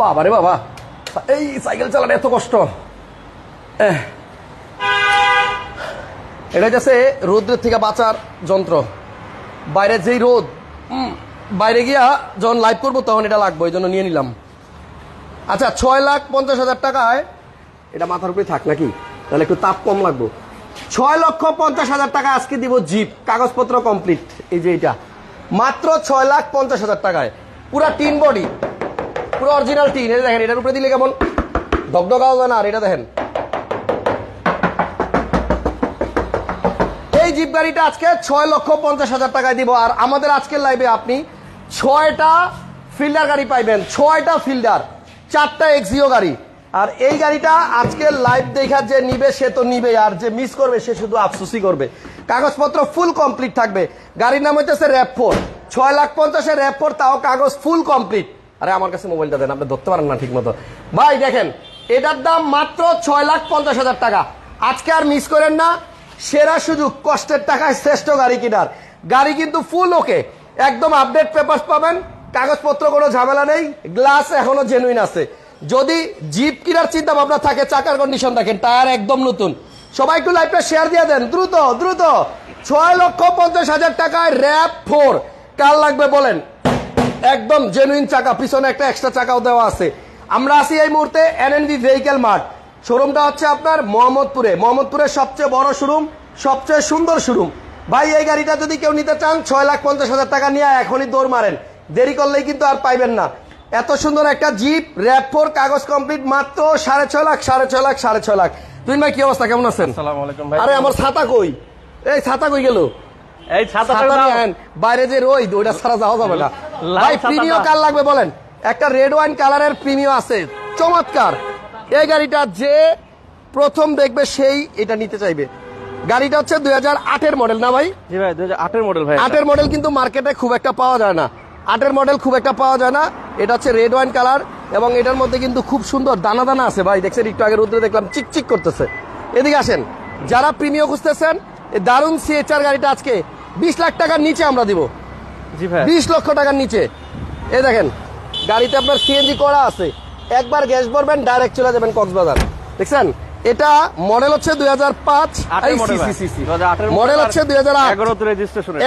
বাবা রে বাবা, এই সাইকেল চালানো এত কষ্ট। এটা হচ্ছে রোদ্রের থেকে বাঁচার যন্ত্র। বাইরে যেই রোদ, বাইরে গিয়া যখন লাইভ করবো তখন এটা লাগবে, এই জন্য নিয়ে নিলাম। আচ্ছা, 6,50,000 টাকায় এটা মাথার উপরে থাক নাকি, তাহলে একটু তাপ কম লাগবে। 6,50,000 টাকা আজকে দিব জিপ, কাগজপত্র কমপ্লিট। এই যে এটা মাত্র 6,50,000 টাকায়, পুরা টিন বডি, পুরো অরিজিনাল টিন। এটা দেখেন, এটার উপরে দিলে কেমন ধকধকা হবে না। আর এটা দেখেন, এই জিপ গাড়িটা আজকে 6,50,000 টাকায় দিব। আর আমাদের আজকের লাইভে আপনি 6টা ফিল্ডার গাড়ি পাইবেন, 6টা ফিল্ডার, 4টা এক্সিও গাড়ি। আর এই গাড়িটা আজকের লাইভ দেখা যে নিবে সে তো নিবে, আর যে মিস করবে সে শুধু আফসোসই করবে। কাগজপত্র ফুল কমপ্লিট থাকবে। গাড়ির নাম হইতেছে RAV4, 6,50,000 RAV4, তাও কাগজ ফুল কমপ্লিট। আরে আমার কাছে মোবাইলটা দেন, আপনি ধরতে পারেন না ঠিক মতো। ভাই দেখেন, এটার দাম মাত্র 6,50,000 টাকা। আজকে আর মিস করেন না, সেরা সুযোগ, কষ্টের টাকায় শ্রেষ্ঠ গাড়ি কেনার। গাড়ি কিন্তু ফুল ওকে, একদম আপডেট পেপারস পাবেন, কাগজপত্র কোনো ঝামেলা নেই, গ্লাস এখনো জেনুইন আছে। যদি জিপ কেনার চিন্তা ভাবনা থাকে, চাকার কন্ডিশন দেখেন, টায়ার একদম নতুন। সবাই একটু লাইভটা শেয়ার দিয়ে দেন দ্রুত দ্রুত। 6,50,000 টাকায় RAV4 কার লাগবে বলেন? একদম জেনুইন চাকা, পিছনে একটা এক্সট্রা চাকাও দেওয়া আছে। আমরা আছি এই মুহূর্তে NNV ভেহিকেল মার্ট। শোরুমটা হচ্ছে আপনার মোহাম্মদপুরের সবচেয়ে বড় শোরুম, সবচেয়ে সুন্দর শোরুম। ভাই এই গাড়িটা যদি কেউ নিতে চান, 6,50,000 টাকা নিয়ে এখনই দৌড় মারেন, দেরি করলেই কিন্তু আর পাইবেন না। এত সুন্দর একটা জিপ RAV4, কাগজ কমপ্লিট, মাত্র 6.5 লাখ। তুই ভাই কি অবস্থা, কেমন আছেন? আসসালামু আলাইকুম ভাই। আরে আমার ছাতা কই? এই ছাতা কই গেল? এই ছাতা বাইরে যে রোদ, ওইটা ছাড়া যাওয়া যাবে না। ভাই প্রিমিও কার লাগবে বলেন? একটা রেড ওয়াইন কালারের প্রিমিও আছে, চমৎকার। এই গাড়িটা যে প্রথম দেখবে সেই এটা নিতে চাইবে। গাড়িটা হচ্ছে 2008-এর মডেল না ভাই? জি ভাই, 2008-এর মডেল ভাই। 8-এর মডেল কিন্তু মার্কেটে খুব একটা পাওয়া যায় না, 8-এর মডেল খুব একটা পাওয়া যায় না। এটা হচ্ছে রেড ওয়াইন কালার, এবং এটার মধ্যে কিন্তু খুব সুন্দর দানা দানা আছে ভাই। দেখছেন, একটু আগে রোদ্রে দেখলাম চিকচিক করতেছে। এদিকে আসেন, যারা প্রিমিও খুঁজতেছেন, এই দারুণ CHR গাড়িটা আজকে 20 লাখ টাকার নিচে আমরা দিব। জি ভাই, 20 লক্ষ টাকার নিচে। এই দেখেন, গাড়িতে আপনার CNG করা আছে, একবার গ্যাস ভরবেন ডাইরেক্ট চলে যাবেন কক্সবাজার। দেখছেন, এটা মডেল হচ্ছে 2005, মডেল হচ্ছে 2008,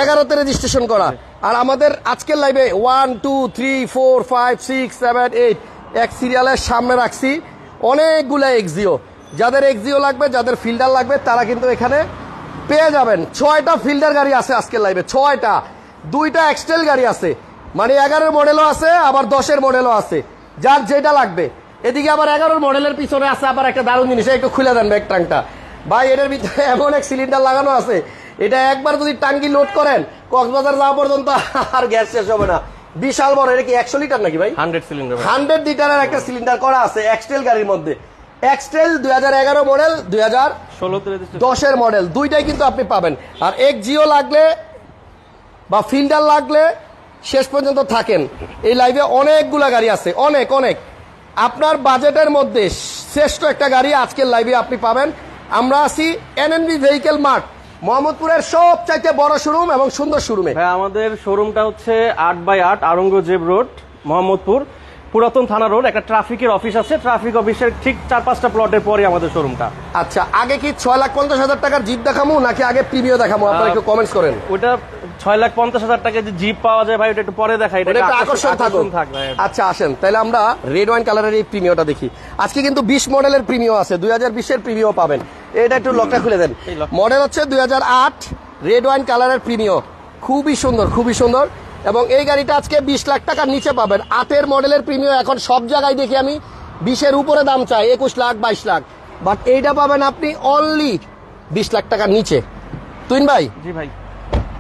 11তে রেজিস্ট্রেশন করা। আর আমাদের আজকের লাইভে 1 2 3 4 5 6 7 8 এক সিরিয়ালের সামনে রাখছি অনেকগুলো এক্সিও। যাদের এক্সিও লাগবে, যাদের ফিল্ডার লাগবে, তারা কিন্তু এখানে পেয়ে যাবেন। 6টা ফিল্ডার গাড়ি আছে আজকের লাইভে, 6টা। 2টা এক্সটেল গাড়ি আছে, মানে 11-এর মডেলও আছে, আবার 10-এর মডেলও আছে, যার যেটা লাগবে। এদিকে আবার 11-এর মডেলের পিছনে আছে আবার একটা দারুণ জিনিস, একটু খুলে দেন ব্যাক ট্যাঙ্কটা ভাই। এটার ভিতরে এমন এক সিলিন্ডার লাগানো আছে, এটা একবার যদি টাঙ্কি লোড করেন, কক্সবাজার যাওয়া পর্যন্ত আর গ্যাস শেষ হবে না। বিশাল বড়। এটা কি 100 লিটার নাকি ভাই? 100 সিলিন্ডার, 100 লিটারের একটা সিলিন্ডার করা আছে এক্সটেল গাড়ির মধ্যে। এক্সটেল 2011 মডেল, 2010-এর মডেল, দুইটাই কিন্তু আপনি পাবেন। আর জিও লাগলে বা ফিল্ডার লাগলে শেষ পর্যন্ত থাকেন। এই লাইভে অনেকগুলা গাড়ি আছে, অনেক অনেক। আপনার বাজেটের মধ্যে শ্রেষ্ঠ একটা গাড়ি আজকের লাইভে আপনি পাবেন। আমরা আছি NNV ভেহিকেল মার্ট, মোহাম্মদপুরের সবচাইতে বড় শোরুম এবং সুন্দর শোরুমে। ভাই আমাদের শোরুমটা হচ্ছে 8/8 আওরঙ্গজেব রোড, মোহাম্মদপুর, পুরাতন থানা রোড। একটা ট্রাফিকের অফিস আছে, ট্রাফিক অফিসের ঠিক 4-5টা প্লটের পরে আমাদের শোরুমটা। আচ্ছা, আগে কি 6,50,000 টাকার জিপ দেখামু নাকি আগে প্রিমিও দেখামু? আপনারা একটু কমেন্টস করেন। ওটা 6,50,000 টাকা যে জিপ পাওয়া যায় ভাই, ওটা একটু পরে দেখাই, এটা আকর্ষণ থাকবে। আচ্ছা আসেন, তাহলে আমরা রেড ওয়াইন কালারের এই প্রিমিওটা দেখি। আজকে কিন্তু 20 মডেলের প্রিমিও আছে, 2020-এর প্রিমিও পাবেন। এটা একটু লকটা খুলে দেন। মডেল হচ্ছে 2008, রেড ওয়াইন কালারের প্রিমিও, খুবই সুন্দর, খুবই সুন্দর। এবং এই গাড়িটা আজকে 20 লাখ টাকার নিচে পাবেন। 8-এর মডেলের প্রিমিও এখন সব জায়গায় দেখি আমি 20-এর উপরে দাম চাই, 21 লাখ 22 লাখ, বাট এইটা পাবেন আপনি অনলি 20 লাখ টাকার নিচে। তুইন ভাই, জি ভাই,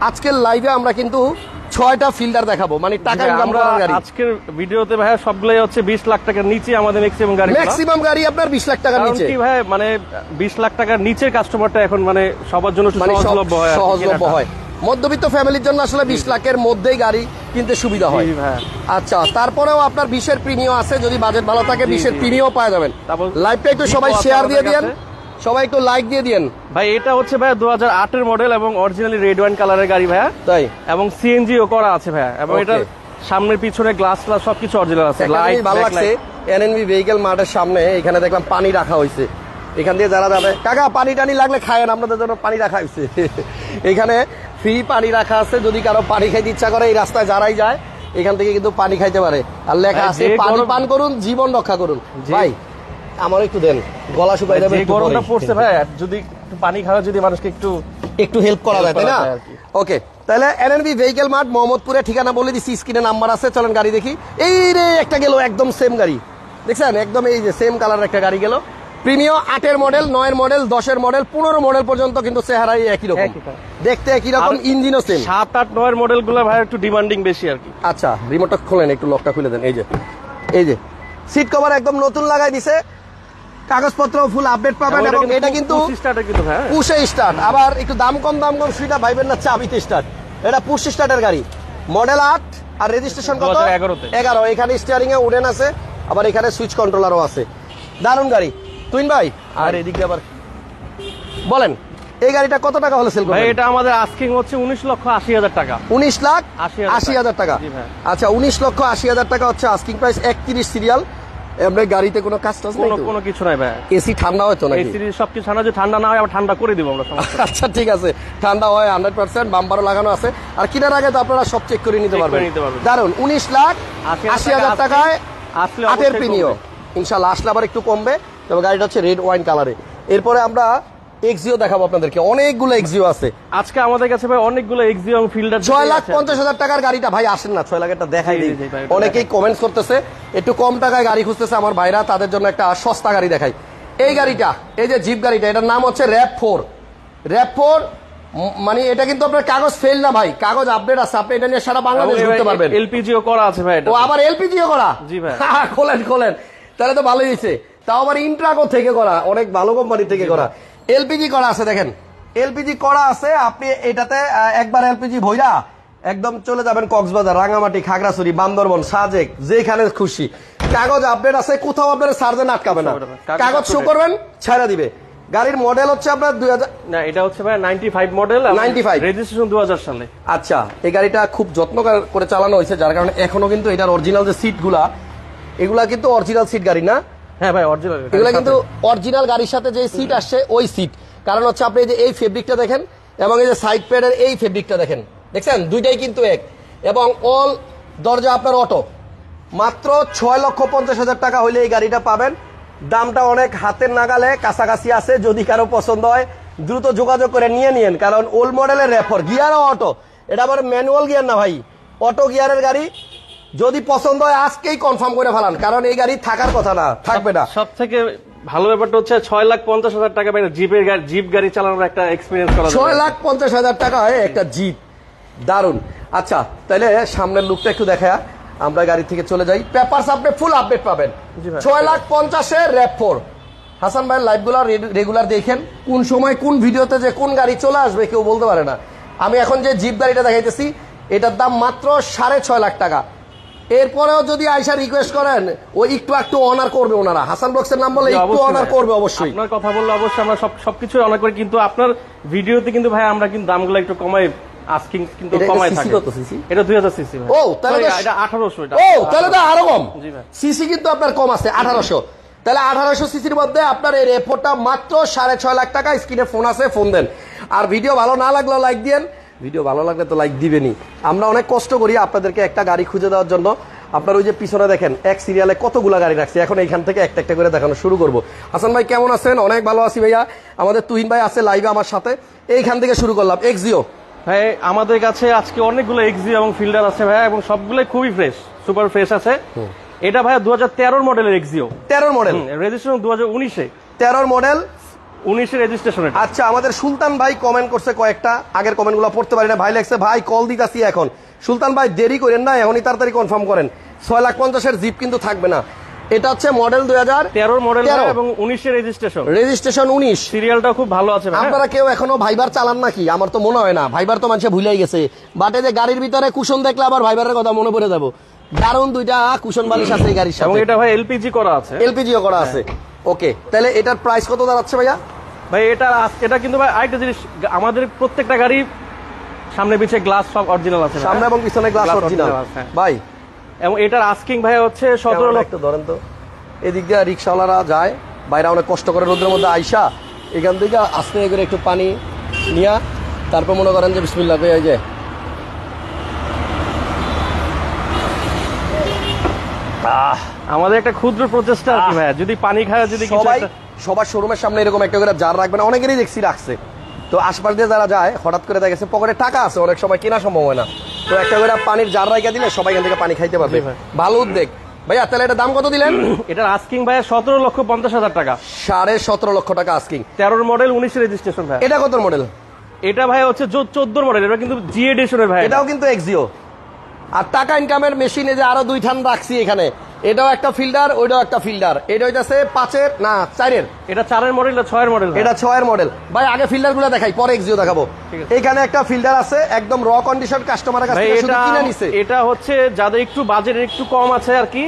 আজকের লাইভে আমরা কিন্তু 6টা ফিল্ডার দেখাবো, মানে টাকা ইনকাম করার গাড়ি। আজকের ভিডিওতে ভাই সবগুলাই হচ্ছে 20 লাখ টাকার নিচে আমাদের ম্যাক্সিমাম গাড়ি আপনার 20 লাখ টাকার নিচে। কি ভাই, মানে 20 লাখ টাকার নিচের কাস্টমারটা এখন মানে সবার জন্য সহজলভ্য হয়। মধ্যবিত্ত ফ্যামিলির জন্য আসলে 20 লাখের মধ্যেই গাড়ি কিনতে সুবিধা হয়। আচ্ছা, তারপরেও আপনার 20-এর প্রিমিও আছে, যদি বাজেট ভালো থাকে 20-এর প্রিমিও পাওয়া যাবেন। লাইভটা একটু সবাই শেয়ার দিয়ে দিন, সবাই একটু লাইক দিয়ে দিন ভাই। এটা হচ্ছে ভাই 2008-এর মডেল এবং অরিজিনালি রেড ওয়াইন কালারের গাড়ি ভাইয়া, তাই, এবং সিএনজিও করা আছে ভাইয়া। এবং এটা সামনের পিছনে গ্লাস গ্লাস সবকিছু অরিজিনাল আছে। একটা জিনিস ভালো লাগছে, এনএনবি ভেহিকেল মার্টের সামনে এখানে দেখলাম পানি রাখা হয়েছে। এখান দিয়ে যারা যাবে, কাকা পানি টানি লাগলে খায়েন, আপনাদের জন্য পানি রাখা হয়েছে। এখানে ফ্রি পানি রাখা আছে, যদি কারো পানি খাইতে ইচ্ছা করে এই রাস্তায় যারাই যায় এখান থেকে কিন্তু পানি খাইতে পারে। আর লেখা আছে পানি পান করুন, জীবন রক্ষা করুন। ভাই আমার একটু দেন, গলা শুকাই যাবে। গরমটা পড়ছে ভাই, যদি একটু পানি খাওয়া, যদি মানুষকে একটু হেল্প করা যায়, তাই না? ওকে, তাহলে এনএনবি ভেহিকেল মার্ট মোহাম্মদপুরে, ঠিকানা বলে দিচ্ছি, স্ক্রিনে নাম্বার আছে, চলেন গাড়ি দেখি। এই রে একটা গেল, একদম সেম গাড়ি দেখছেন, একদম এই যে সেম কালার একটা গাড়ি গেল। প্রিমিয়াম 8-এর মডেল, 9-এর মডেল, 10-এর মডেল, 15 মডেল পর্যন্ত কিন্তু চেহারাই একই রকম, দেখতে একই রকম, ইঞ্জিনও সেম। 7, 8, 9-এর মডেল গুলো ভাই একটু ডিমান্ডিং বেশি আর কি। আচ্ছা, রিমোটটা খোলেন, একটু লকটা খুলে দেন। এই যে সিট কভার একদম নতুন লাগাই দিছে, কাগজপত্র ফুল আপডেট পাবেন। এবং এটা কিন্তু পুশে স্টার্ট, আবার একটু দাম কম সুইটা ভাইবেন না চাবিতে স্টার্ট, এটা পুশ স্টার্টের গাড়ি। মডেল 8 আর রেজিস্ট্রেশন কত? 11। এখানে স্টিয়ারিং এ উডেন আছে, আবার এখানে সুইচ কন্ট্রোলারও আছে। দারুণ গাড়ি তুইন ভাই। আর এদিকে আবার বলেন, এই গাড়িটা কত টাকা হলে সেল করবেন? এটা আমাদের আস্কিং হচ্ছে 19,80,000 টাকা। 19,80,000 টাকা। আচ্ছা, 19,80,000 টাকা হচ্ছে আস্কিং প্রাইস। 31 সিরিয়াল। আমরা গাড়িতে কোনো কাজ টাজ নাই, কোনো কিছু নাই ভাই। এসি ঠান্ডা হয় তো নাকি? এসি সবকিছু ঠান্ডা, যে ঠান্ডা না হয় আবার ঠান্ডা করে দিব আমরা। আচ্ছা ঠিক আছে, ঠান্ডা হয় 100%, বাম্পারও লাগানো আছে। আর কেনার আগে তো আপনারা সব চেক করে নিতে পারবেন। দারুন, 19,80,000 টাকায় 8-এর প্রিমিয়াম। ইনশাআল্লাহ আসলে আবার একটু কমবে। তবে গাড়িটা হচ্ছে রেড ওয়াইন কালারে। এরপরে আমরা এক্সিও দেখাবো আপনাদেরকে, অনেকগুলো এক্সিও আছে আজকে আমাদের কাছে ভাই, অনেকগুলো এক্সিও এবং ফিল্ডার। 6,50,000 টাকার গাড়িটা ভাই আসেন না, 6 লাখেরটা দেখাই দিই। অনেকেই কমেন্টস করতেছে একটু কম টাকায় গাড়ি খুঁজতেছে আমার ভাইরা, তাদের জন্য একটা সস্তা গাড়ি দেখাই। এই গাড়িটা, এই যে জিপ গাড়িটা, এটার নাম হচ্ছে RAV4। RAV4 মানে এটা কিন্তু আপনার কাগজ ফেল না ভাই, কাগজ আপডেট আছে, আপনি এটা নিয়ে সারা বাংলাদেশ ঘুরতে পারবেন। এলপিজিও করা আছে ভাই। ও আবার এলপিজিও করা? জি ভাই। খোলেন, তাহলে তো ভালোই হয়েছে। তাও আবার ইন্ট্রাকো থেকে করা, অনেক ভালো কোম্পানি থেকে করা। এলপিজি করা আছে, দেখেন এলপিজি করা আছে। আপনি এটাতে একবার এলপিজি ভইরা একদম চলে যাবেন কক্সবাজার, রাঙামাটি, খাগড়াছড়ি, বান্দরবন, সাজেক, যেখানে খুশি। কাগজ আপডেট আছে, কোথাও আপনার সার্জেন আটকাবে না, কাগজ শো করবেন ছাড়া দিবে। গাড়ির মডেল হচ্ছে আপনার 2000 না, এটা হচ্ছে ভাই 95 মডেল, 95 রেজিস্ট্রেশন 2000 সালে। আচ্ছা, এই গাড়িটা খুব যত্ন করে চালানো হয়েছে, যার কারণে এখনো কিন্তু এটার অরিজিনাল যে সিটগুলা, এগুলা কিন্তু অরিজিনাল সিট গাড়ি না? হ্যাঁ ভাই, অরিজিনাল। এগুলা কিন্তু অরিজিনাল গাড়ির সাথে যে সিট আসছে ওই সিট। কারণ হচ্ছে আপনি যে এই ফেব্রিকটা দেখেন এবং এই যে সাইড প্যাডের এই ফেব্রিকটা দেখেন, দেখছেন দুইটাই কিন্তু এক। এবং অল দরজা আপনার অটো। মাত্র 6,50,000 টাকা হইলে এই গাড়িটা পাবেন। দামটা অনেক হাতের নাগালে কাছাকাছি আছে, যদি কারো পছন্দ হয় দ্রুত যোগাযোগ করে নিয়েন। কারণ ওল্ড মডেলের RAV4 গিয়ার অটো, এটা আবার ম্যানুয়াল গিয়ার না ভাই, অটো গিয়ারের গাড়ি। যদি পছন্দ হয় আজকেই কনফার্ম করে ফেলান, কারণ এই গাড়ি থাকার কথা না, থাকবে না। সব থেকে ভালো ব্যাপারটা হচ্ছে 6,50,000 টাকা জিপ গাড়ি চালানোর একটা এক্সপিরিয়েন্স করা। 6,50,000 টাকা হয় একটা জিপ, দারুন। আচ্ছা, তাহলে সামনের লুকটা একটু দেখা, আমরা গাড়ি থেকে চলে যাই। পেপারস আপনি ফুল আপডেট পাবেন। 6,50,000 RAV4। হাসান ভাইয়ের লাইভগুলো রেগুলার দেখেন, কোন সময় কোন ভিডিওতে যে কোন গাড়ি চলে আসবে কেউ বলতে পারে না। আমি এখন যে জিপ গাড়িটা দেখাইতেছি এটার দাম মাত্র 6.5 লাখ টাকা। এরপরেও যদি আইসা রিকোয়েস্ট করেন, ও একটু অনার করবে ওনারা। হাসান ব্লগসের নাম বলে একটু অনার করবে অবশ্যই। আপনার কথা বললে অবশ্যই আমরা সবকিছু অনার করি, কিন্তু আপনার ভিডিওতে কিন্তু ভাই আমরা কিন্তু দামগুলো একটু কমাই, আস্কিং কিন্তু কমাই থাকে। এটা 2000 সিসি ভাই। ও তাহলে এটা 1800। এটা ও তাহলে তো আরো কম। জি ভাই, সিসি কিন্তু আপনার কম আছে 1800। তাহলে 1800 সিসির মধ্যে আপনার এই RAV4টা মাত্র 6.5 লাখ টাকা। স্ক্রিনে ফোন আছে, ফোন দেন। আর ভিডিও ভালো না লাগলে লাইক দিয়েন, ভিডিও ভালো লাগলে তো লাইক দিবেনই। আমরা অনেক কষ্ট করি আপনাদেরকে একটা গাড়ি খুঁজে দেওয়ার জন্য। আপনার ওই যে পিছনে দেখেন এক সিরিয়ালে কতগুলা গাড়ি রাখছে, এখন এইখান থেকে একটা একটা করে দেখানো শুরু করবো। হাসান ভাই কেমন আছেন? অনেক ভালো আছি ভাইয়া। আমাদের তুহিন ভাই আছে লাইভে আমার সাথে। এইখান থেকে শুরু করলাম। এক্সিও ভাই আমাদের কাছে আজকে অনেকগুলো এক্সিও এবং ফিল্ডার আছে ভাই, এবং সবগুলো খুবই ফ্রেশ, সুপার ফ্রেশ আছে। এটা ভাই 2013 মডেলের এক্সিও। 13 মডেল, রেজিস্ট্রেশন 2019-এ। 13 মডেল, 19-এর রেজিস্ট্রেশন। আচ্ছা, আমাদের সুলতান ভাই কমেন্ট করছে কয়েকটা, আগের কমেন্টগুলো পড়তে পারি না ভাই, লেখছে ভাই কল দিতাছি এখন। সুলতান ভাই দেরি করেন না, এখনই তাড়াতাড়ি কনফার্ম করেন। 6,50,000 জিপ কিন্তু থাকবে না। এটা হচ্ছে মডেল 2013 মডেল এবং 19-এর রেজিস্ট্রেশন। রেজিস্ট্রেশন 19, সিরিয়ালটা খুব ভালো আছে। আপনারা কেউ এখনো ভাইবার চালান নাকি? আমার তো মনে হয় না, ভাইবার তো মানুষ ভুলেই গেছে। বাটে যে গাড়ির ভিতরে কুশন দেখলে আবার ভাইবারের কথা মনে পড়ে যাবো। দারুন দুইটা কুশন বালিশ আছে এই গাড়ির সাথে, এবং এটা ভাই এলপিজি করা আছে। এলপিজিও করা আছে। ওকে, তাহলে এটার প্রাইস কত দাঁড়াচ্ছে ভাইয়া? ভাই এটা কিন্তু ভাই আরেকটা জিনিস, আমাদের প্রত্যেকটা গাড়ি সামনে পিছে গ্লাস সব অরিজিনাল আছে, সামনে এবং পিছনে গ্লাস Glass অরিজিনাল original আছে। ভাই। এবং এটার আস্কিং ভাই হচ্ছে 17 লক্ষ। একটু ধরেন তো, এদিক দিয়ে রিক্সাওয়ালারা যায় বাইরে অনেক কষ্ট করে রোদের মধ্যে আইসা, এখান থেকে আস্তে করে একটু পানি নিয়া তারপর মনে করেন যে বিসমিল্লাহ কই এই যে আমাদের একটা ক্ষুদ্র প্রচেষ্টা আর কি ভাই, যদি পানি খায়, যদি কিছু সবাই একটা- সবার শোরুমের সামনে এরকম একটা করে জার রাখবেন, অনেকেরই দেখছি রাখছে। তো আশপাশ দিয়ে যারা যায় হঠাৎ করে দেখা গেছে পকেটে টাকা আছে, অনেক সময় কেনা সম্ভব হয় না, তো একটা করে পানির জার রাখা দিলে সবাই এখান থেকে পানি খাইতে পারবে। জি ভাই। ভালো উদ্যোগ ভাইয়া। তাহলে এটা দাম কত দিলেন? এটার আস্কিং ভাই 17,50,000 টাকা। 17.5 লক্ষ টাকা আস্কিং। 13 মডেল 19 রেজিস্ট্রেশন ভাই। এটা কত মডেল? এটা ভাই হচ্ছে 14 মডেল, এটা কিন্তু জি এডিশনের ভাই। এটাও কিন্তু এক্সিও। আর টাকা ইনকামের মেশিনে যে আরো 2 ঠান রাখছি এখানে, এটাও একটা ফিল্ডার, ওইটাও একটা ফিল্ডার। এটা হইতাছে 5-এর না 4-এর, এটা 4-এর মডেল, এটা 6-এর মডেল। এটা 6-এর মডেল। ভাই আগে ফিল্ডার গুলো দেখাই, পরে এক্সিও দেখাবো। ঠিক আছে। এখানে একটা ফিল্ডার আছে একদম র কন্ডিশন, কাস্টমারের কাছ ভাই থেকে শুধু এটা কিনে নিছে। এটা হচ্ছে যাদের একটু বাজেট একটু কম আছে আর কি,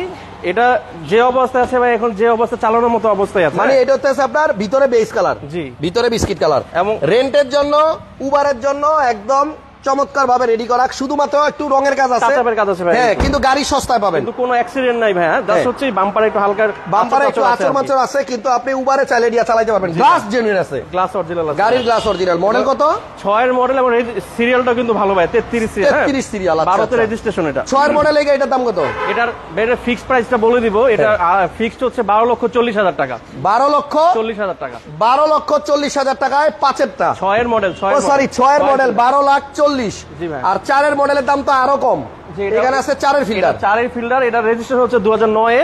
এটা যে অবস্থায় আছে ভাই, এখন যে অবস্থা চালানোর মতো অবস্থায় আছে। মানে এটা হচ্ছে আপনার ভিতরে বেস কালার, জি। ভিতরে বিস্কিট কালার, এবং রেন্টের জন্য উবারের জন্য একদম চমৎকার ভাবে রেডি করা, শুধুমাত্র একটু রঙের কাজ আছে, টাচআপের কাজ আছে ভাই। হ্যাঁ, কিন্তু গাড়ি সস্তায় পাবেন। কিন্তু কোনো অ্যাক্সিডেন্ট নাই ভাই, জাস্ট হ্যাঁ। হচ্ছে বাম্পারে একটু হালকা বাম্পারে একটু আচর মাচর আছে, কিন্তু আপনি উবারে চাইলে দিয়া চালাতে পারবেন। গ্লাস জেনুইন আছে, গ্লাস অরিজিনাল আছে। গাড়ির গ্লাস অরিজিনাল। মডেল কত? 6-এর মডেল এবং সিরিয়ালটা কিন্তু ভালো ভাই, 33 সিরিয়াল। 33 সিরিয়াল। 12তে রেজিস্ট্রেশন এটা। 6-এর মডেল, এটার দাম কত? এটার ফিক্সড প্রাইসটা বলে দিব, এটা ফিক্সড হচ্ছে 12,40,000 টাকা। 12 লক্ষ 40,000 টাকা। 12,40,000 টাকায় 5-এরটা। 6-এর মডেল, ও সরি, 6-এর মডেল 12,40,000। জি ভাই। আর 4-এর মডেলের দাম তো আরো কম। জি, এটা- এখানে আছে 4-এর ফিল্ডার। 4-এর ফিল্ডার, এটা রেজিস্ট্রেশন হচ্ছে 2009-এ।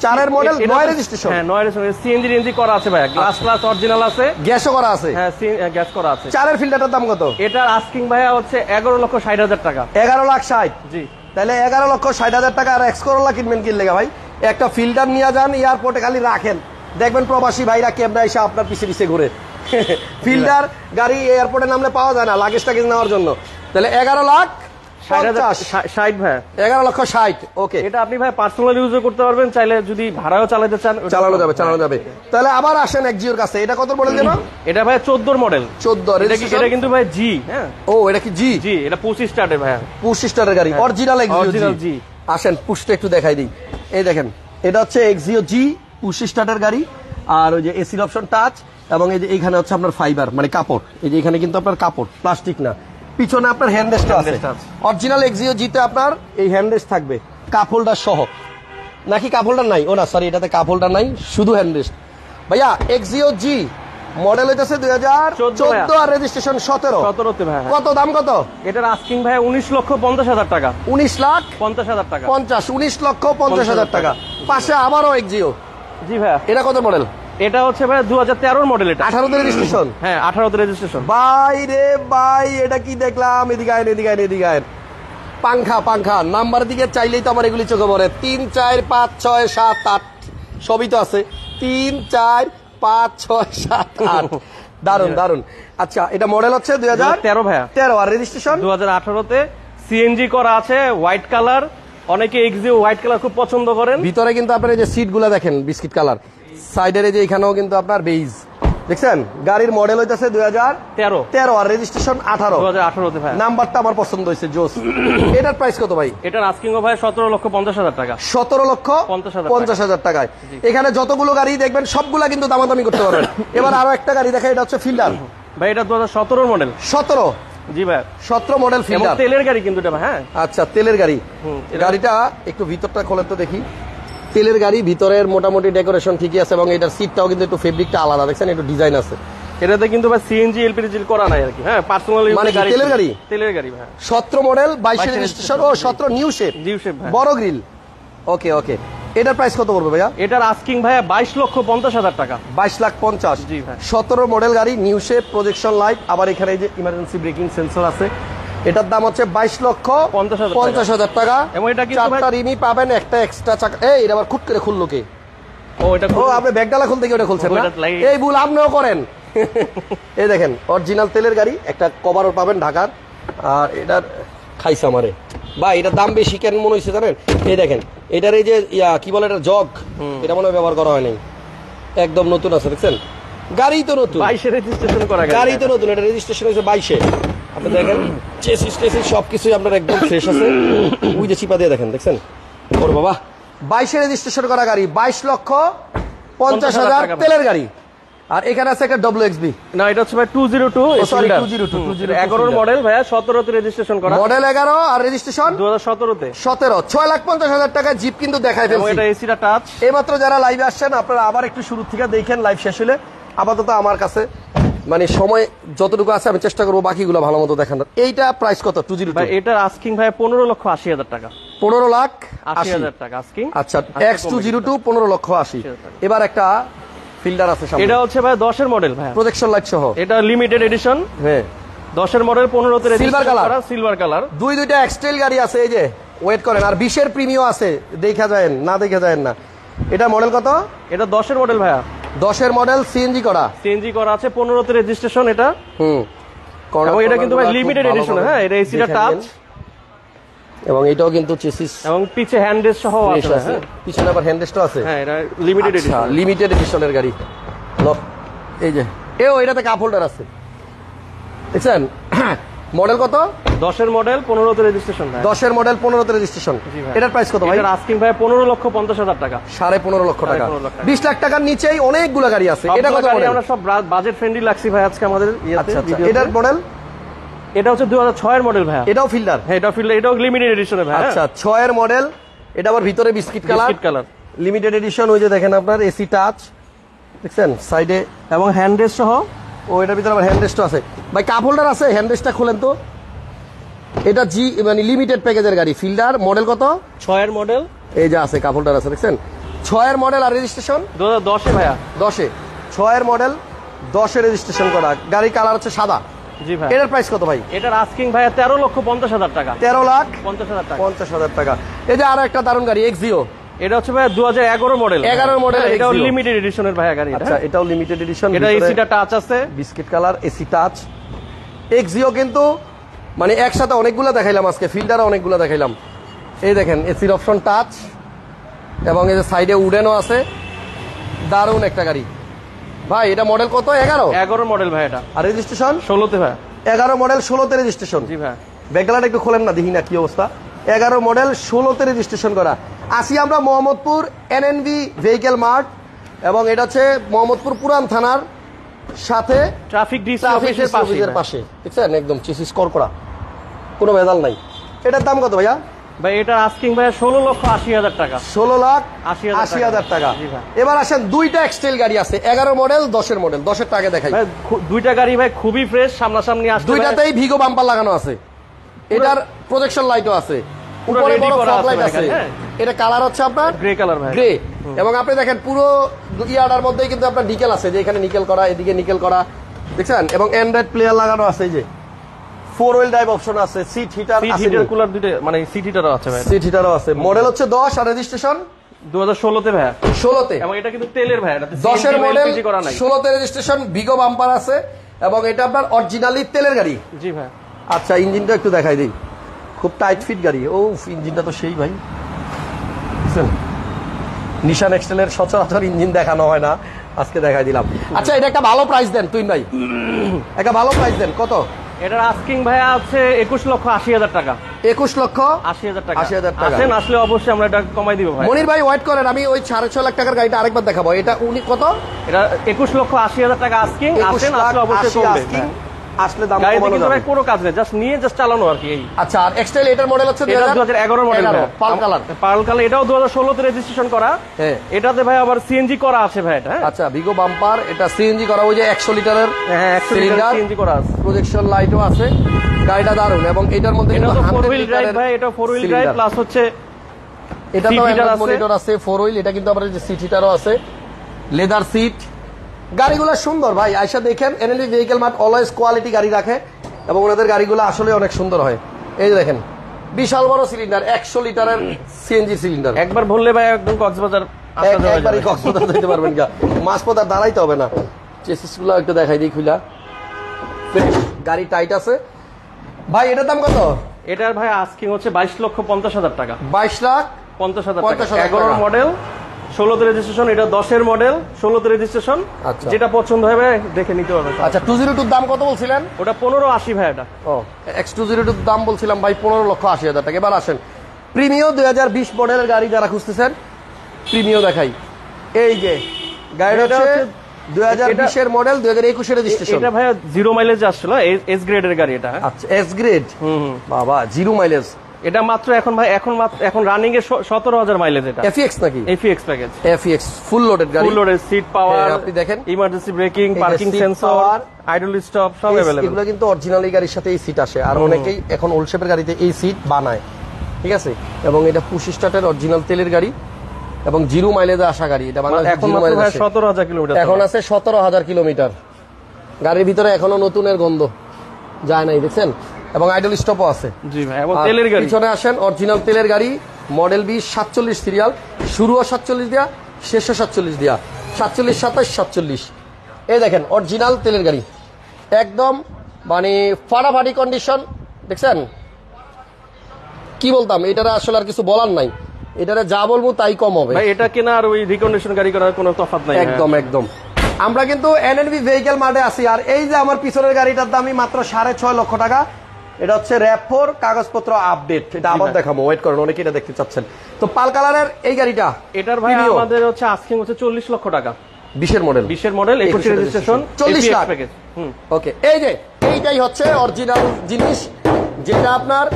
4-এর মডেল, এটা 9 হচ্ছে- রেজিস্ট্রেশন। হ্যাঁ, 9 রেজিস্ট্রেশন, সিএনজি করা আছে ভাই, গ্লাস অরিজিনাল আছে। গ্যাসও করা আছে। হ্যাঁ, গ্যাস করা আছে। 4-এর ফিল্ডারটার দাম কত? এটার আস্কিং ভাইয়া হচ্ছে 11,60,000 টাকা। 11,60,000। জি। তাহলে 11,60,000 টাকা। আর এক্স করোলা কিনবেন কিনলে ভাই, একটা ফিল্টার নিয়ে যান এয়ারপোর্টে, খালি রাখেন, দেখবেন প্রবাসী ভাইরা ক্যাবটা এসে আপনার পিছে পিছে ঘুরে। ফিল্টার গাড়ি এয়ারপোর্টে নামলে পাওয়া যায় না লাগেজ টাগেজ নেওয়ার জন্য। তাহলে 11,50,000। ভাই 11,60,000। ওকে, এটা আপনি ভাই পার্সোনাল ইউজও করতে পারবেন, চাইলে যদি ভাড়াও চালাতে চান চালানো যাবে, চালানো যাবে। তাহলে আবার আসেন এক্সিওর কাছে। এটা কত মডেল যেন? এটা ভাই 14 মডেল। 14 এটা কিন্তু ভাই জি, হ্যাঁ ও এটা কি জি? জি, এটা 25 স্টার্টের ভাই। পুশ স্টারের গাড়ি, অরিজিনাল এক্সিও Original জি। G। আসেন পুশটা একটু দেখাই দিই। এই দেখেন, এটা হচ্ছে এক্সিও জি পুশ স্টার্টের গাড়ি। আর ওই যে এসির অপশন টাচ, এবং এই যে এইখানে হচ্ছে আপনার ফাইবার মানে কাপড়, এই যে এখানে কিন্তু আপনার কাপড়, প্লাস্টিক না। পিছনে আপনার হ্যান্ডরেস্ট আছে, Handrest আছে। অরিজিনাল এক্সিও জিতে আপনার এই হ্যান্ডরেস্ট থাকবে, কাপ হোল্ডার সহ। নাকি কাপ হোল্ডার নাই? ও না সরি, এটাতে কাপ হোল্ডার নাই, শুধু হ্যান্ডরেস্ট। ভাইয়া এক্সিও জি মডেল হইতেছে 2014 আর রেজিস্ট্রেশন 17। 17তে ভাই। কত দাম কত? এটার আস্কিং ভাই 19,50,000 টাকা। 19,50,000 টাকা। 19,50,000 টাকা। পাশে আবারও এক্সিও। জি ভাই। এটা কত মডেল? এটা হচ্ছে ভাই 2013 মডেল। এটা 18 রেজিস্ট্রেশন। হ্যাঁ, 18তে রেজিস্ট্রেশন। ভাই রে ভাই, এটা কি দেখলাম? এদিকে আইন, এদিকে আইন, এদিকে আইন। পাংখা পাংখা নাম্বার দিকে চাইলেই তো আমার এগুলি চোখে পড়ে। 3, 4, 5, 6, 7, 8 সবই তো আছে। 3, 4, 5, 6, 7, 8 দারুন দারুন। আচ্ছা, এটা মডেল হচ্ছে 2013 ভাইয়া। 2013 আর রেজিস্ট্রেশন 2018তে সিএনজি করা আছে, হোয়াইট কালার। অনেকে এক্সিও হোয়াইট কালার খুব পছন্দ করেন। ভিতরে কিন্তু আপনার এই যে সিট গুলা দেখেন বিস্কিট কালার, সাইডের এই যে এখানেও কিন্তু আপনার বেইজ দেখছেন। গাড়ির মডেল হইতেছে 2013 আর রেজিস্ট্রেশন 18। 2018তে ভাই। নাম্বারটা আমার পছন্দ হয়েছে, জোস। এটার প্রাইস কত ভাই? এটার আস্কিং ভাই 17,50,000 টাকা। 17,50,000 টাকায়। এখানে যতগুলো গাড়ি দেখবেন সবগুলা কিন্তু দামাদামি করতে পারবেন। এবার আরো একটা গাড়ি দেখা, এটা হচ্ছে ফিল্ডার ভাই, এটা 2017 মডেল। 17। জি ভাই। 17 মডেল এবং ফিল্ডার, তেলের গাড়ি কিন্তু এটা ভাই। হ্যাঁ, আচ্ছা তেলের গাড়ি। এটা- গাড়িটা একটু ভিতরটা খোলেন তো দেখি। তেলের গাড়ি, ভিতরের মোটামুটি ডেকোরেশন ঠিকই আছে, এবং এটার সিটটাও কিন্তু একটু ফেব্রিকটা আলাদা, দেখছেন একটু ডিজাইন আছে। এটাতে কিন্তু ভাই সিএনজি এলপিজি করা নাই আর কি। হ্যাঁ, পার্সোনাল মানে কি তেলের গাড়ি? তেলের গাড়ি ভাই। 17 মডেল 22 22 রেজিস্ট্রেশন। ও 17 নিউ শেপ, নিউ শেপ ভাই। বড় গ্রিল। ওকে ওকে, এটার প্রাইস কত পড়বে ভাইয়া? এটার আস্কিং ভাইয়া 22,50,000 টাকা। 22,50,000। জি ভাই। 17 মডেল গাড়ি, নিউ শেপ, প্রজেকশন লাইট, আবার এখানে এই যে ইমার্জেন্সি ব্রেকিং সেন্সর আছে। এটার দাম হচ্ছে 22,50,000 টাকা। এবং এটা কিন্তু ভাই- 4টা রিমি পাবেন, একটা এক্সট্রা চাকা। এই এটা আবার খুট করে খুললো কে? ও এটা ও আপনি ব্যাগডালা খুলতে গিয়ে ওটা খুলছেন না? ওটা লাগিয়ে- এই ভুল আপনিও করেন। এই দেখেন অরিজিনাল তেলের গাড়ি, একটা কভারও পাবেন ঢাকার। আর এটার খাইছে আমারে ভাই, এটার দাম বেশি কেন মনে হয়েছে জানেন? এই দেখেন এটার এই যে কি বলে, এটা জগ, এটা মনে হয় ব্যবহার করা হয়নি, একদম নতুন আছে। দেখছেন গাড়ি তো নতুন, 22 রেজিস্ট্রেশন করা গাড়ি তো নতুন। এটা রেজিস্ট্রেশন হয়েছে 22-এ। দেখেন চেসিস টেসিস সবকিছুই আপনার একদম ফ্রেশ আছে। ওই যে চিপা দিয়ে দেখেন, দেখছেন ওর বাবা 22 রেজিস্ট্রেশন করা গাড়ি, 22,50,000 টাকা। তেলের গাড়ি। আর এখানে আছে একটা WXB, না এটা হচ্ছে ভাই 202 সরি 202 11 মডেল ভাইয়া 17 তে রেজিস্ট্রেশন করা, মডেল 11 আর রেজিস্ট্রেশন 2017 তে। 17। 6,50,000 টাকা জিপ কিন্তু দেখাই এবং ফেলছি। এটা এসিটা টাচ। এইমাত্র যারা লাইভে আসছেন আপনারা আবার একটু শুরু থেকে দেখেন, লাইভ শেষ হলে। আপাতত আমার কাছে মানে সময় যতটুকু আছে আমি চেষ্টা করবো বাকিগুলো ভালো মতো দেখানোর। এইটা প্রাইস কত? 202 ভাই এটার আস্কিং ভাই 15,80,000 টাকা। 15,80,000 টাকা আস্কিং। আচ্ছা X202 15,80,000। এবার একটা ফিল্ডার আছে সামনে, এটা হচ্ছে ভাই 10 এর মডেল ভাই, প্রজেকশন লাইট সহ। এটা লিমিটেড এডিশন। হ্যাঁ 10 এর মডেল 15 তে Silver color। Silver colour. দুইটা এক্সটেল গাড়ি আছে, এই যে ওয়েট করেন। আর 20 এর প্রিমিয়াম আছে, দেখা যায় না, দেখা যায় না। এটা মডেল কত? এটা 10 এর মডেল ভাইয়া, 10 এর মডেল, সিএনজি করা। সিএনজি করা আছে, 15 তে রেজিস্ট্রেশন এটা। এবং এটা কিন্তু ভাই লিমিটেড এডিশন। হ্যাঁ এটা এসিটা টাচ। এবং এটাও কিন্তু চেসিস এবং পিছে হ্যান্ড রেস্ট সহ আছে ভাই, হ্যাঁ। পিছনে আবার হ্যান্ডরেস্টও আছে। হ্যাঁ এটা লিমিটেড এডিশন। লিমিটেড এডিশনের গাড়ি। লক এই যে এটাতে কাপ হোল্ডার আছে, দেখছেন? মডেল কত? 10 এর মডেল 15 তে রেজিস্ট্রেশন ভাই। 10 এর মডেল 15 তে রেজিস্ট্রেশন। জি ভাই। এটার প্রাইস কত ভাই? এটার আস্কিং ভাই 15,50,000 টাকা। 15.5 লক্ষ টাকা। 15.5 লাখ টাকা। 20 লাখ টাকার নিচেই অনেকগুলো গাড়ি আছে। এটা কত মডেল? আমরা সব বাজেট ফ্রেন্ডলি লাগছি ভাই আজকে আমাদের ইয়েতে আচ্ছা আচ্ছা, ভিডিওতে। এটার মডেল? এটা হচ্ছে 2006 এর মডেল ভাইয়া। এটাও ফিল্ডার? হ্যাঁ এটা ফিল্ড, এটাও লিমিটেড এডিশনে ভাই। আচ্ছা 6 এর মডেল। এটা আবার ভিতরে biscuit colour, biscuit colour, limited edition. ওই যে দেখেন আপনার এসি টাচ, দেখছেন সাইডে, এবং হ্যান্ড রেস্ট সহ। ও এটার ভিতরে আবার হ্যান্ডরেস্টও আছে। ভাই কাপ হোল্ডার আছে? হ্যান্ডরেস্টটা খুলেন তো। এটা মানে লিমিটেড প্যাকেজের গাড়ি, ফিল্ডার। মডেল কত? 6 এর মডেল, এই যে আছে কাপ হোল্ডার আছে, দেখছেন? 6 এর মডেল আর রেজিস্ট্রেশন 2010 এ ভাইয়া। 10-এ। 6 এর মডেল, 10-এ রেজিস্ট্রেশন করা গাড়ি, কালার হচ্ছে সাদা। জি ভাই। এটার প্রাইস কত ভাই? এটার আস্কিং ভাইয়া 13,50,000 টাকা। 13,50,000 টাকা। 50,000 টাকা। এই যে আরো একটা দারুণ গাড়ি, এক্সিও। এটা হচ্ছে ভাইয়া 2011 মডেল। 11 মডেল এটাও Exio। লিমিটেড এডিশনের ভাইয়া গাড়ি। আচ্ছা এটাও লিমিটেড এডিশন। এটা এসিটা টাচ আছে, biscuit colour, AC touch. Axio কিন্তু মানে একসাথে অনেকগুলো দেখাইলাম আজকে, ফিল্ডারও অনেকগুলো দেখাইলাম। এই দেখেন এসির অপশন টাচ, এবং এই যে সাইডে উডেনও আছে। দারুণ একটা গাড়ি ভাই। এটা মডেল কত? 11 মডেল ভাই এটা। আর রেজিস্ট্রেশন 16 তে ভাই। 11 মডেল, 16-তে রেজিস্ট্রেশন। জি ভাই। ব্যাকলাইট একটু খোলেন না, দেখি না কি অবস্থা। 11 মডেল, 16-তে রেজিস্ট্রেশন করা। আসি আমরা মোহাম্মদপুর এনএনবি ভেহিকেল মার্ট, এবং এটা হচ্ছে মোহাম্মদপুর পুরান থানার সাথে ট্রাফিক ডিসি ট্রাফিক অফিসের পাশে। পাশে, দেখছেন? একদম চেসিস কর করা, কোনো ভেজাল নাই। এটার দাম কত ভাইয়া? ভাই এটার আস্কিং ভাইয়া 16,80,000 টাকা। 16,80,000 টাকা। জি ভাই। এবার আসেন দুইটা এক্সটেল গাড়ি আছে, 11 মডেল, 10-এর মডেল। 10-এর টাকা দেখাই। ভাই দুইটা গাড়ি ভাই খুবই ফ্রেশ, সামনাসামনি আসছে। দুইটাতেই ভিগো বাম্পার লাগানো আছে। এটার প্রজেকশন লাইটও আছে, পুরো উপরে ready বড় করা ফগ আছে লাইট ভাই আছে। এখানে, হ্যাঁ। এটা কালার হচ্ছে আপনার গ্রে কালার ভাই। গ্রে, এবং আপনি দেখেন পুরো ইয়ার্ডার মধ্যেই কিন্তু আপনার নিকেল আছে, যে এখানে নিকেল করা, এদিকে নিকেল করা, দেখছেন? এবং অ্যান্ড্রয়েড প্লেয়ার লাগানো আছে। এই যে 4 হুইল ড্রাইভ অপশন আছে, সিট হিটার সিট আছে, হিটার কুলার দুইটা, মানে সিট হিটারও আছে ভাই। সিট হিটারও আছে। মডেল হচ্ছে 10 আর রেজিস্ট্রেশন 2016 তে ভাই। 16-তে। এবং এটা কিন্তু তেলের ভাই, এটা 10-এর মডেল, এলপিজি করা নাই। 16-তে রেজিস্ট্রেশন, ভিগো বাম্পার আছে, এবং এটা আপনার অরিজিনালি তেলের গাড়ি। জি ভাই। আচ্ছা ইঞ্জিনটা একটু দেখাই দিই, খুব টাইট ফিট গাড়ি। ও ইঞ্জিনটা তো সেই ভাই, বুঝছেন? নিশান এক্সটেলের সচরাচর ইঞ্জিন দেখানো হয় না, আজকে দেখাই দিলাম। আচ্ছা এটা একটা ভালো প্রাইস দেন তুই ভাই, একটা ভালো প্রাইস দেন। কত? এটার আস্কিং ভাইয়া আছে 21,80,000 টাকা। 21,80,000 টাকা। 80,000 টাকা। আসেন, আসলে অবশ্যই আমরা এটা কমাই দিব ভাই। মনির ভাই ওয়েট করেন, আমি ওই 6.5 লাখ টাকার গাড়িটা আরেকবার দেখাবো। এটা উনি কত? এটা 21,80,000 টাকা আস্কিং। আসেন, আসলে অবশ্যই কমবে। asking, আসলে দাম গাড়িতে কমানো কিন্তু যাবে। ভাই কোনো কাজ নেই, জাস্ট নিয়ে জাস্ট চালানো আর কি। এই আচ্ছা আর এক্সটেল এটার মডেল হচ্ছে এটা 2011 মডেল ভাই। পাল কালার। পার্ল কালার, এটাও 2016 তে রেজিস্ট্রেশন করা। হ্যাঁ। এটাতে ভাই আবার সিএনজি করা আছে ভাই এটা, হ্যাঁ। আচ্ছা ভিগো বাম্পার, এটা সিএনজি করা, ওই যে 100 লিটারের হ্যাঁ 100 লিটার সিএনজি করা আছে। প্রজেকশন লাইটও আছে, গাড়িটা দারুণ। এবং এটার মধ্যে এটা কিন্তু তো 4 100 হুইল ড্রাইভ লিটারের ভাই, এটা 4 হুইল ড্রাইভ cylinder। প্লাস হচ্ছে এটা তো seat heater আছে। মনিটর আছে, 4 হুইল। এটা কিন্তু আবার যে সিট হিটারও আছে, লেদার সিট। গাড়িগুলো সুন্দর ভাই, আয়সা দেখেন। এনএলভি ভেহিকেল মার্ট অলওয়েজ কোয়ালিটি গাড়ি রাখে, এবং ওনাদের গাড়িগুলো আসলে অনেক সুন্দর হয়। এই যে দেখেন বিশাল বড় সিলিন্ডার, 100 লিটারের সিএনজি সিলিন্ডার। একবার বললে ভাই একদম কক্সবাজার আসা যাওয়া একবারই যাবে। কক্সবাজার যেতে পারবেন গা, মাঝপথ আর দাঁড়াইতে হবে না। চেসিস গুলো একটু দেখাই দিই খুলা, গাড়ি টাইট আছে। ভাই এটার দাম কত? এটার ভাই আস্কিং হচ্ছে 22,50,000 টাকা। 22,50,000 50,000 টাকা। 50,000 11 মডেল, 16তে রেজিস্ট্রেশন, এটা 10-এর মডেল, 16তে রেজিস্ট্রেশন। আচ্ছা। যেটা পছন্দ হবে দেখে নিতে পারবে। আচ্ছা 202 দাম কত বলছিলেন? ওটা 1580 ভাই। এটা ও X202 দাম বলছিলাম ভাই 15,80,000 টাকা। এবার আসেন প্রিমিও 2020 মডেলের গাড়ি যারা খুঁজতেছেন, প্রিমিও দেখাই। এই যে গাড়িটা এটা হচ্ছে হচ্ছে 2020 এর মডেল, 2021 এর রেজিস্ট্রেশন। এটা ভাই 0 মাইলেজ আসছিল, এস গ্রেডের গাড়ি এটা। আচ্ছা এস গ্রেড, বাবা 0 মাইলেজ। এটা মাত্র এখন রানিং এ 17,000 মাইলেজ। এটা FEX নাকি? FEX package, FEX full loaded গাড়ি, ফুল লোডেড, সিট পাওয়ার, আপনি দেখেন ইমার্জেন্সি ব্রেকিং, এই যে parking seat sensor, power, idle stop সব अवेलेबल। এগুলো কিন্তু অরিজিনাল এই গাড়ির সাথে এই সিট আসে, আর অনেকেই এখন ওল্ড শেপের গাড়িতে এই সিট বানায়, ঠিক আছে। এবং এটা পুশ স্টার্টের অরিজিনাল তেলের গাড়ি এবং 0 মাইলেজে আসা গাড়ি। এটা বাংলাদেশে এখন 0 মাত্র মাইলেজ ভাই আসে। 17,000 কিলোমিটার এখন আছে 17,000 কিলোমিটার। গাড়ির ভিতরে এখনো নতুনের গন্ধ যায় নাই, দেখছেন। এবং আইডল স্টপও আছে। জি ভাই, এবং আর তেলের গাড়ি। পিছনে আসেন অরিজিনাল তেলের গাড়ি, মডেল 20 47 সিরিয়াল, শুরুও 47 দিয়া, শেষও 47 দিয়া, 47 27 47। এই দেখেন অরিজিনাল তেলের গাড়ি, একদম মানে ফাটাফাটি কন্ডিশন, দেখছেন। কি বলতাম, এটারে আসলে আর কিছু বলার নাই, এটারে যা বলবো তাই কম হবে ভাই। এটা কেনা আর ওই রিকন্ডিশন গাড়ি করার কোনো তফাৎ নাই। একদম একদম। আমরা কিন্তু এনএনবি ভেহিকেল মার্টে আছি, আর এই যে আমার পিছনের গাড়িটার দামই মাত্র 6.5 লক্ষ টাকা। এটা হচ্ছে RAV4 কাগজপত্র আপডেট। এটা আবার দেখাবো, ওয়েট করেন, অনেকে এটা দেখতে চাচ্ছেন। তো পাল কালারের এই গাড়িটা, এটার ভাই আমাদের হচ্ছে আস্কিং হচ্ছে 40 লক্ষ টাকা। 20 মডেল, 20-এর model, 21 registration, 40 lakh package. Okay. এই যে এইটাই হচ্ছে অরিজিনাল জিনিস, যেটা আপনার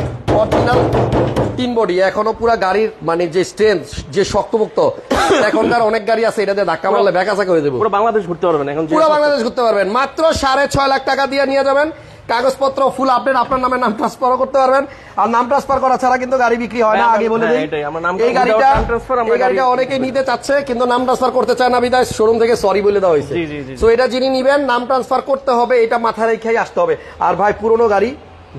অরিজিনাল 3 বডি। এখনো পুরা গাড়ির মানে যে স্ট্রেংথ, যে শক্তপোক্ত, এখনকার অনেক গাড়ি আছে এটাতে ধাক্কা মারলে ব্যাকাচাকা হয়ে যাবে। পুরো বাংলাদেশ ঘুরতে পারবেন এখন, পুরো বাংলাদেশ ঘুরতে পারবেন, মাত্র 6.5 লাখ টাকা দিয়ে নিয়ে যাবেন। কাগজপত্র ফুল আপডেট, আপনার নামে নাম ট্রান্সফারও করতে পারবেন। আর নাম ট্রান্সফার করা ছাড়া কিন্তু গাড়ি বিক্রি হয় না, আগে বলে দিই। এই গাড়িটা অনেকেই নিতে চাচ্ছে কিন্তু নাম ট্রান্সফার করতে চায় না, বিদায় শোরুম থেকে সরি বলে দেওয়া হয়েছে। তো এটা যিনি নিবেন নাম ট্রান্সফার করতে হবে, এটা মাথায় রেখেই আসতে হবে। আর ভাই পুরনো গাড়ি,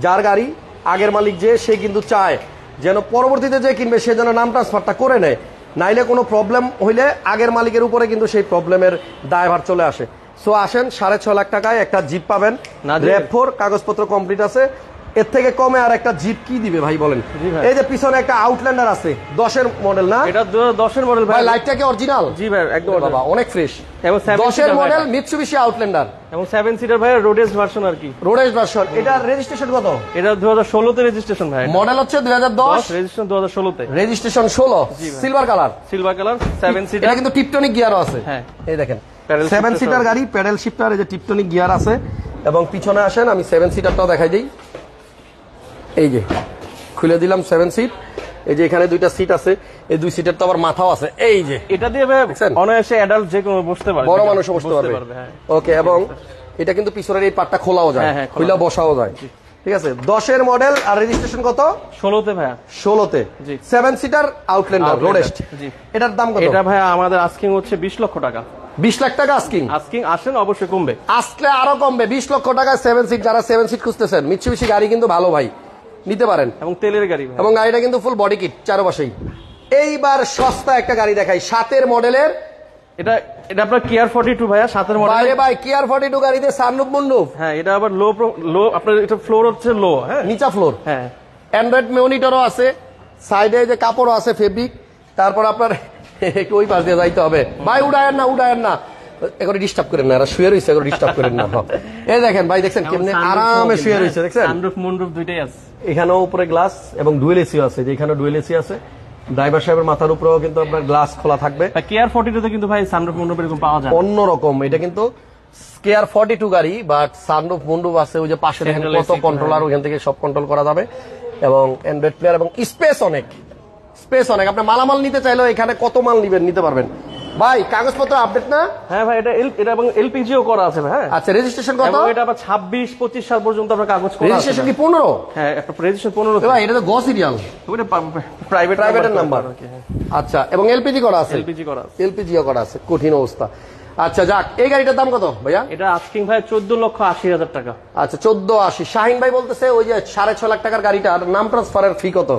যার গাড়ি আগের মালিক যে, সে কিন্তু চায় যেন পরবর্তীতে যে কিনবে সে যেন নাম ট্রান্সফারটা করে নেয়, নাইলে কোনো প্রবলেম হইলে আগের মালিকের উপরে কিন্তু সেই প্রবলেমের দায়ভার চলে আসে। সো আসেন, 6.5 লাখ টাকায় একটা জিপ পাবেন, RAV4 কাগজপত্র কমপ্লিট আছে। এর থেকে কমে আর একটা জিপ কি দিবে ভাই বলেন? এই যে পিছনে একটা আউটল্যান্ডার আছে, 10-এর মডেল না? এটা 10-এর মডেল ভাই। লাইটটা কি অরিজিনাল? জি ভাই, একদম বাবা অনেক ফ্রেশ। এবং 10-এর মডেল মিৎসুবিশি আউটল্যান্ডার এবং 7 সিটার ভাই, রোডেজ ভার্সন আর কি, রোডেজ ভার্সন। এটা রেজিস্ট্রেশন কত? এটা 2016 তে রেজিস্ট্রেশন ভাই। মডেল হচ্ছে 2010, রেজিস্ট্রেশন 2016 তে, registration 16, silver colour. Silver colour, 7 seater. এটা কিন্তু টিপটনিক গিয়ারও আছে। হ্যাঁ, এই দেখেন 7 সিটার গাড়ি, প্যাডেল শিফটার, এই যে টিপটনিক গিয়ার আছে। এবং পিছনে আসেন, আমি 7 সিটারটাও দেখাই দিই। এই যে খুলে দিলাম 7 সিট। এই যে এখানে 2টা সিট আছে, এই 2 সিটের তো আবার মাথাও আছে। এই যে এটা দিয়ে ভাই অনায়াসে অ্যাডাল্ট যে কোনো বসতে পারবে, বড় মানুষও বসতে পারবে। ওকে। এবং এটা কিন্তু পিছনের এই পাটটা খোলাও যায়, খুলে বসাও যায়, ঠিক আছে। 10-এর মডেল, আর রেজিস্ট্রেশন কত? 16 তে ভাই। 16-তে 7 সিটার আউটল্যান্ডার রোডেস্ট। এটার দাম কত? এটা ভাই আমাদের আস্কিং হচ্ছে 20 লক্ষ টাকা। 20 লাখ টাকা আস্কিং। আসেন, অবশ্যই কমবে, আসলে আরো কমবে। 20 লক্ষ টাকায় 7 সিট, যারা 7 সিট খুঁজতেছেন, মিৎসুবিশি গাড়ি কিন্তু ভালো ভাই, নিতে পারেন। এবং তেলের গাড়ি ভাই। এবং গাড়িটা কিন্তু ফুল বডি কিট চারপাশেই। এইবার সস্তা একটা গাড়ি দেখাই, 7-এর মডেলের। এটা আপনার কিয়ার 42 ভাইয়া, 7-এর মডেল। বাইরে ভাই কিয়ার 42 গাড়িতে সানরুফ মুন্ডুফ। হ্যাঁ, এটা আবার লো আপনার, এটা ফ্লোর হচ্ছে লো, হ্যাঁ নিচা ফ্লোর। হ্যাঁ, অ্যান্ড্রয়েড মনিটরও আছে, সাইডে যে কাপড়ও আছে ফেব্রিক। তারপর আপনার একটু ওই পাশ দিয়ে যাইতে হবে ভাই, উড়ায়েন না এখন ডিস্টার্ব করেন না, এরা শুয়ে রয়েছে, এখন ডিস্টার্ব করেন না। এই দেখেন ভাই, দেখছেন কেমনে আরামে শুয়ে রয়েছে, দেখছেন। সানরুফ মুনরুফ দুইটাই আছে। এখানেও উপরে গ্লাস এবং ডুয়েল এসি আছে, যে এখানে ডুয়েল এসি আছে। ড্রাইভার সাহেবের মাথার উপরেও কিন্তু আপনার গ্লাস খোলা থাকবে। কেয়ার 42 তে কিন্তু ভাই সানরুফ মুনরুফ এরকম পাওয়া যায় অন্যরকম। এটা কিন্তু কেয়ার 42 গাড়ি, বাট সানরুফ মুনরুফ আছে। ওই যে পাশে দেখেন কত কন্ট্রোলার, ওখান থেকে সব কন্ট্রোল করা যাবে। এবং অ্যান্ড্রয়েড প্লেয়ার এবং স্পেস অনেক। আপনি মালামাল নিতে চাইলেও এখানে কত মাল নিতে পারবেন ভাই। কাগজপত্র আপডেট না? হ্যাঁ ভাই, এটা এবং এলপিজিও করা আছে ভাই। হ্যাঁ, আচ্ছা। রেজিস্ট্রেশন কত? এটা আবার 26-25 সাল পর্যন্ত আপনার কাগজ করা আছে। রেজিস্ট্রেশন কি 15? হ্যাঁ, একটা রেজিস্ট্রেশন 15 ভাই। এটা তো গ সিরিয়াল, ওটা প্রাইভেটের নাম্বার। আচ্ছা। এবং এলপিজি করা আছে, এলপিজিও করা আছে। কঠিন অবস্থা। আচ্ছা যাক, এই গাড়িটার দাম কত ভাইয়া? এটা আস্কিং ভাই 14,80,000 টাকা। আচ্ছা 14,80। শাহিন ভাই বলতেছে ওই যে 6.5 লাখ টাকার গাড়িটার নাম ট্রান্সফারের ফি কত?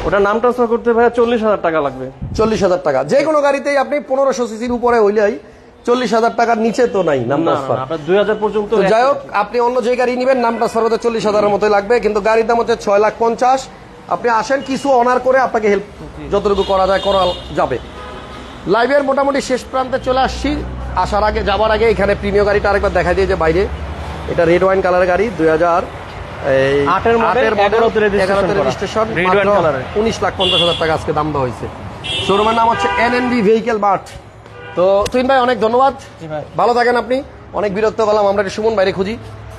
ওটা নাম ট্রান্সফার করতে ভাই 40,000 টাকা লাগবে। 40,000 টাকা। যে কোনো গাড়িতেই আপনি 1500 সিসির উপরে হইলেই 40,000 টাকার নিচে তো নাই নাম ট্রান্সফার। আপনার 2000 পর্যন্ত। যাই হোক, আপনি অন্য যে গাড়ি নিবেন নাম ট্রান্সফার করতে 40,000-এর মতোই লাগবে, কিন্তু গাড়ির দাম হচ্ছে 6,50,000। আপনি আসেন, কিছু অনার করে আপনাকে হেল্প যতটুকু করা যায় করা যাবে। লাইভের মোটামুটি শেষ প্রান্তে চলে আসছি। আসার আগে যাবার আগে এখানে প্রিমিয় গাড়িটা আরেকবার দেখা দিয়ে যে বাইরে এটা রেড ওয়াইন কালারের গাড়ি 2008 আটের model, 11তে registration রেজিস্ট্রেশন করা। Red wine colour এর। 19,50,000 টাকা আজকে দাম দেওয়া হয়েছে। শোরুমের নাম হচ্ছে এনএনভি ভেহিকেল মার্ট। তো তুহিন ভাই অনেক ধন্যবাদ, ভালো থাকেন আপনি। অনেক বিরক্ত পেলাম, আমরা একটু সুমন ভাইরে খুঁজি,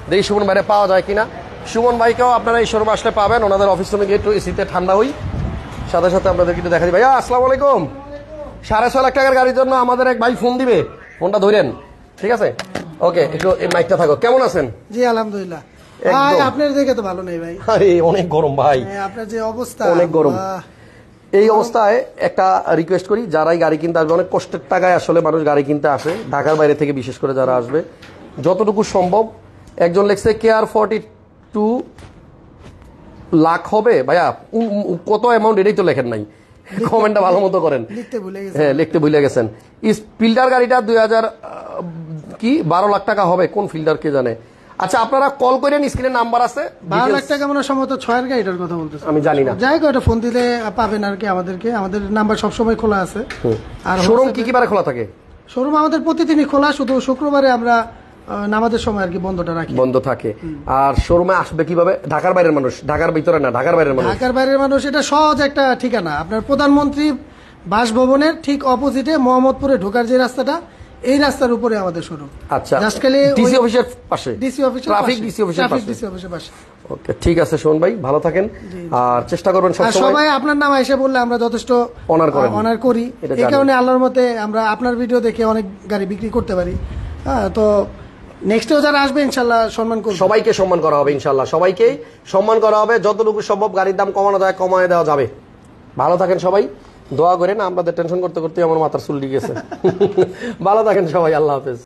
দেখি সুমন ভাইরে পাওয়া যায় কিনা। সুমন ভাইকেও আপনারা এই শোরুমে আসলে পাবেন, ওনাদের অফিস রুমে গিয়ে একটু এসিতে ঠান্ডা হই। সাথে সাথে আপনাদের কিন্তু দেখা দিই। ভাইয়া আসসালামু আলাইকুম। 6.5 লাখ টাকার গাড়ির জন্য আমাদের এক ভাই ফোন দিবে, ফোনটা ধরেন, ঠিক আছে? ওকে, একটু এই মাইকটা থাকো। কেমন আছেন? জি আলহামদুলিল্লাহ। একদম। ভাই আপনার দেখে তো ভালো নেই ভাই, আরে অনেক গরম ভাই, আপনার যে অবস্থা অনেক গরম। বাহ। এই অবস্থায় একটা রিকোয়েস্ট করি, যারাই গাড়ি কিনতে আসবে, অনেক কষ্টের টাকায় আসলে মানুষ গাড়ি কিনতে আসে, ঢাকার বাইরে থেকে বিশেষ করে যারা আসবে, যতটুকু সম্ভব। একজন লেখছে কেয়ার 42 লাখ হবে ভাইয়া, কত অ্যামাউন্ট এটাই তো লেখেন নাই, কমেন্টটা ভালো মতো করেন। লিখতে ভুলে গেছি। হ্যাঁ, লিখতে ভুলে গেছেন। ফিল্ডার গাড়িটা 12 লাখ টাকা হবে, কোন ফিল্ডার কে জানে। আচ্ছা, আপনারা কল করেন, স্ক্রিনে নাম্বার আছে। 12 লাখ টাকা মানে সম্ভবত 6 এর গাড়িটার কথা বলতেছে, আমি জানি না। যাই হোক, ওটা ফোন দিলে পাবেন আর কি। আমাদের নাম্বার সবসময় খোলা আছে। আর শোরুম কি বারে খোলা থাকে? শোরুম আমাদের প্রতিদিনই খোলা, শুধু শুক্রবারে আমরা নামাজের সময় আর কি বন্ধটা রাখি। বন্ধ থাকে। আর শোরুমে আসবে কিভাবে? ঢাকার বাইরের মানুষ, ঢাকার ভিতরে না, ঢাকার বাইরের মানুষ। ঢাকার বাইরের মানুষ, এটা সহজ একটা ঠিকানা। আপনার প্রধানমন্ত্রী বাসভবনের ঠিক অপোজিটে মোহাম্মদপুরে ঢোকার যে রাস্তাটা, এই রাস্তার উপরে আমাদের শোরুম। আচ্ছা, জাস্ট খালি ডিসি অফিসের পাশে, ডিসি অফিসের ট্রাফিক ডিসি অফিসের পাশে। ডিসি অফিসের পাশে। ওকে, ঠিক আছে শোন ভাই, ভালো থাকেন। আর চেষ্টা করবেন আর সবসময়। সবাই আপনার নাম এসে বললে আমরা যথেষ্ট Honor করেন। অনার করি। এটা এই জানি। কারণে আল্লাহর মতে আমরা আপনার ভিডিও দেখে অনেক গাড়ি বিক্রি করতে পারি। হ্যাঁ, তো নেক্সটেও যারা আসবে ইনশাল্লাহ সম্মান করব। সবাইকে সম্মান করা হবে ইনশাল্লাহ, সবাইকেই সম্মান করা হবে। যতটুকু সম্ভব গাড়ির দাম কমানো যায় কমায় দেওয়া যাবে। ভালো থাকেন সবাই, দোয়া করেন। আমাদের টেনশন করতে করতে আমার মাথার চুল গেছে। ভালো থাকেন সবাই, আল্লাহ হাফেজ।